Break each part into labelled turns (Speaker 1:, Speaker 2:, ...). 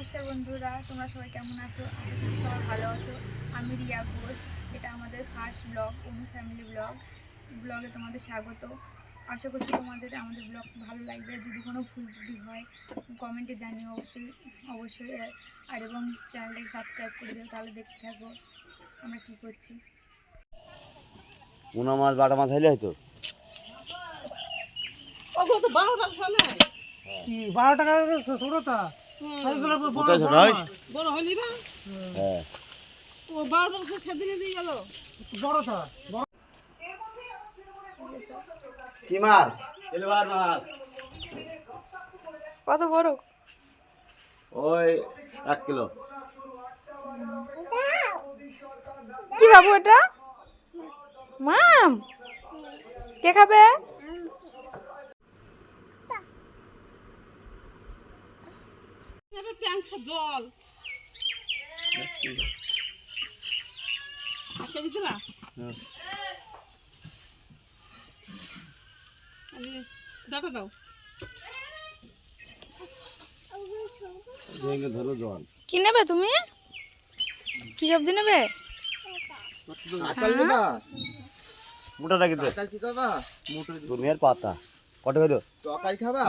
Speaker 1: নমস্কার বন্ধুরা, তোমরা সবাই কেমন আছো? আশা করি সবাই ভালো আছো। আমি রিয়া ঘোষ। এটা আমাদের ফার্স্ট ব্লগ, অনু ফ্যামিলি ব্লগে তোমাদের স্বাগত। আশা করছি তোমাদের আমাদের ব্লগ ভালো লাগবে। যদি কোনো ভুল ত্রুটি হয় কমেন্টে জানিও অবশ্যই। আর এবং চ্যানেলটাকে সাবস্ক্রাইব করে দিও, তাহলে দেখতে থাকো আমরা কী করছি।
Speaker 2: পোনা মাছ বাটা মাছ হইলে হয়তো
Speaker 3: 12 টাকা ছোটটা
Speaker 2: কোথায় ছোট হয়?
Speaker 4: বড় হলি না
Speaker 2: হ্যাঁ
Speaker 4: ও 12টা সেদিনে দিয়ে গেল
Speaker 3: বড়টা
Speaker 2: কি মাছ? সিলভার মাছ।
Speaker 1: কত বড়?
Speaker 2: ওই 1 কিলো।
Speaker 1: কি বাবু এটা? মাম, কে খাবে?
Speaker 4: ট্যাঙ্কটা জল আজকে দিতে না আমি ডাটা দাও
Speaker 2: ধরো জল।
Speaker 1: কি নেবে তুমি? কি সবজি নেবে?
Speaker 2: মোটাটা কিন্তু ধনিয়ার পাতা কত হইলো?
Speaker 3: তরকারি খাবা?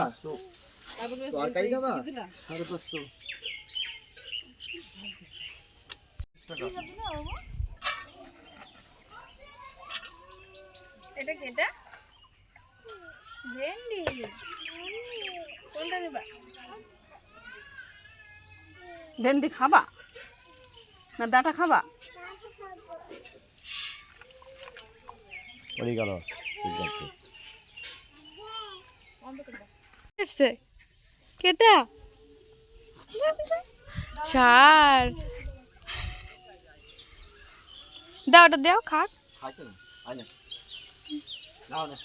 Speaker 3: তরকারি খাবা?
Speaker 1: এটা কি? এটা ভেন্ডি। কোনটা নেবা?
Speaker 4: ভেন্ডি খাবা না ডাটা খাবা?
Speaker 2: পড়ে গেল। ঠিক আছে।
Speaker 1: এসছে কেটা? ছাড় দাও, ওটা দাও খাক।
Speaker 2: খাইতে না আয় না নাও না।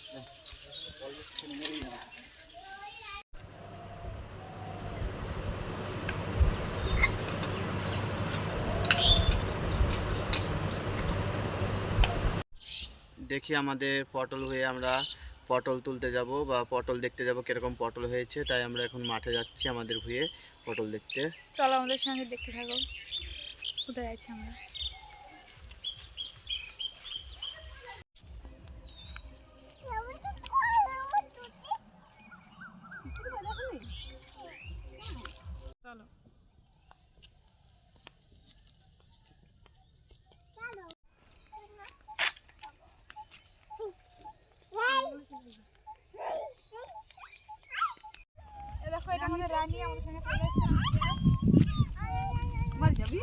Speaker 2: দেখি আমাদের পটল হয়ে আমরা পটল তুলতে যাব বা পটল দেখতে যাব কিরকম পটল হয়েছে, তাই আমরা এখন মাঠে যাচ্ছি আমাদের ভুঁয়ে পটল দেখতে।
Speaker 1: চলো আমাদের সঙ্গে দেখতে থাকো কোথায় যাচ্ছি আমরা। চলো দেখো, এটা আমাদের রানী আমাদের সঙ্গে চলে এসেছে।
Speaker 4: মার যাবি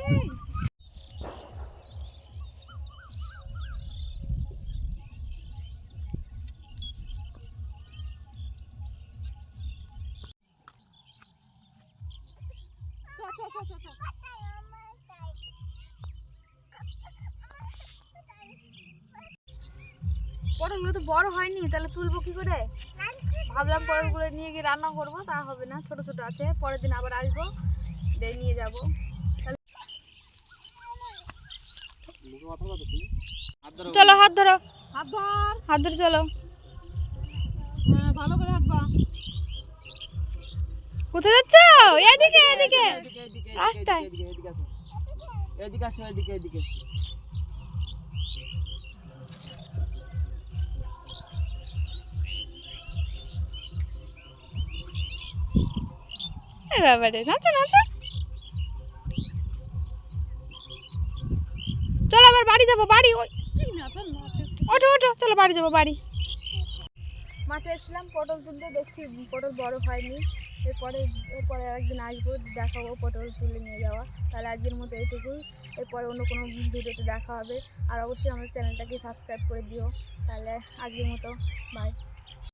Speaker 1: পটলগুলো তো বড় হয়নি, তাহলে তুলবো কি করে? ভাবলাম পটলগুলো নিয়ে গিয়ে রান্না করবো, তা হবে না, ছোট ছোট আছে। পরের দিন আবার আসবো, দিয়ে নিয়ে যাবো। চলো হাত ধরো,
Speaker 4: হাত ধর
Speaker 1: হাত ধরে চলো।
Speaker 4: হ্যাঁ ভালো করে হাত বা
Speaker 1: কোথায় যাচ্ছ? এদিকে এদিকে রাস্তায়।
Speaker 3: এদিকে আসো, এদিকে এদিকে।
Speaker 1: এ বাবা রে, নাচো নাচো। চলো আবার বাড়ি যাবো, বাড়ি। ওঠো ওঠো, চলো বাড়ি যাবো, বাড়ি। মাঠে এসেছিলাম পটল তুলতে, দেখছি পটল বড় হয়নি। এরপরে একদিন আসবো, দেখাবো পটল তুলে নিয়ে যাওয়া। তাহলে আজকের মতো এইটুকুই। এরপরে অন্য কোনো ভিডিওতে দেখা হবে। আর অবশ্যই আমার চ্যানেলটাকে সাবস্ক্রাইব করে দিও। তাহলে আজকের মতো বাই।